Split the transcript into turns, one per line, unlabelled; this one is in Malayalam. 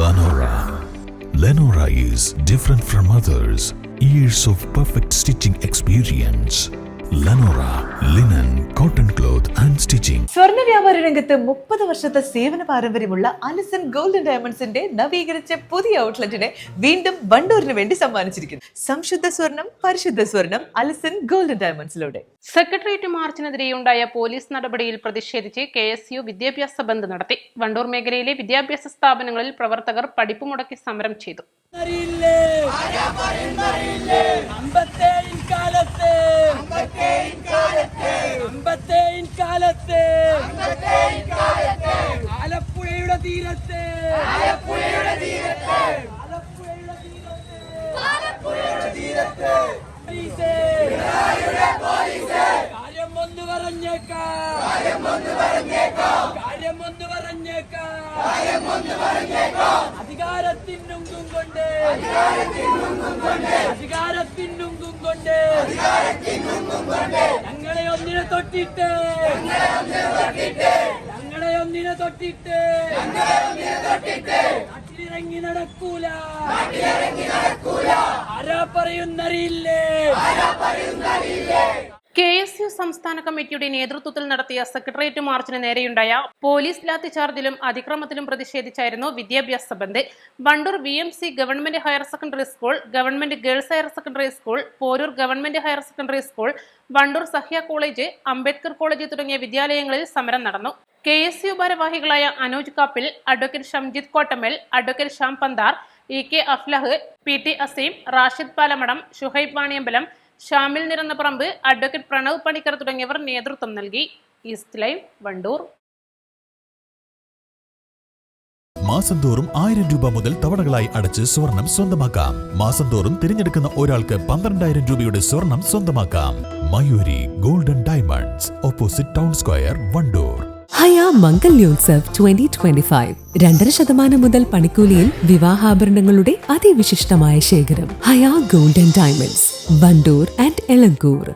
Lenora. Lenora is different from others. Years of perfect stitching experience. Lenora, linen, cotton cloth and stitching.
സ്വർണ്ണ വ്യാപാര രംഗത്ത് 30 വർഷത്തെ സേവന പാരമ്പര്യമുള്ള അലിസൺ ഗോൾഡൻ ഡയമണ്ട്സിന്റെ നവീകരിച്ച പുതിയ ഔട്ട്ലെറ്റിനെ വീണ്ടും വണ്ടൂരിന് വേണ്ടി സമ്മാനിച്ചിരിക്കുന്നു. സംശുദ്ധ സ്വർണം, പരിശുദ്ധ സ്വർണം, അലിസൺ ഗോൾഡൻ ഡയമണ്ട്സിലൂടെ.
സെക്രട്ടേറിയറ്റ് മാർച്ചിനെതിരെയുണ്ടായ പോലീസ് നടപടിയിൽ പ്രതിഷേധിച്ച് KSU വിദ്യാഭ്യാസ ബന്ദ് നടത്തി. വണ്ടൂർ മേഖലയിലെ വിദ്യാഭ്യാസ സ്ഥാപനങ്ങളിൽ പ്രവർത്തകർ പഠിപ്പ് മുടക്കി സമരം ചെയ്തു.
ആലപ്പുഴയുടെ തീരത്തെ കാര്യം ഒന്ന് പറഞ്ഞേക്കാം, അധികാരത്തിനുങ്കും കൊണ്ട് ഞങ്ങളെ ഒന്നിനെ തൊട്ടിട്ട് നാട്ടിലിറങ്ങി നടക്കൂല. ആരാ പറയുന്നറിയില്ലേ?
KSU സംസ്ഥാന കമ്മിറ്റിയുടെ നേതൃത്വത്തിൽ നടത്തിയ സെക്രട്ടേറിയറ്റ് മാർച്ചിന് നേരെയുണ്ടായ പോലീസ് ലാത്തിചാർജിലും അതിക്രമത്തിലും പ്രതിഷേധിച്ചായിരുന്നു വിദ്യാഭ്യാസ bandh. Wandoor VMC government higher secondary school, government girls higher secondary school, Poroor government higher secondary school, Wandoor Sahya college, Ambedkar college തുടങ്ങിയ വിദ്യാലയങ്ങളിൽ സമരം നടന്നു. KSU ഭാരവാഹികളായ Anuj Kappil, advocate Shamjith Kottamal, advocate Sham Panthar, EK Aflah, PT Aseem, Rashid Palamadam, Shuhaib Vaniyambalam, Shamil Nirannaparamb, advocate Pranav Panicker തുടങ്ങിയവർ നേതൃത്വം നൽകി. East live, Wandoor.
മാസം തോറും 1000 രൂപ മുതൽ തവണകളായി അടച്ച് സ്വർണം സ്വന്തമാക്കാം. മാസം തോറും തിരഞ്ഞെടുക്കുന്ന ഒരാൾക്ക് 12,000 രൂപയുടെ സ്വർണം സ്വന്തമാക്കാം. Mayuri golden diamonds, opposite town square, Wandoor.
ഹയ മംഗല്യോത്സവ് 2025 2.5% മുതൽ പണിക്കൂലിയിൽ വിവാഹാഭരണങ്ങളുടെ അതിവിശിഷ്ടമായ ശേഖരം. ഹയ golden diamonds, Wandoor and Elankur.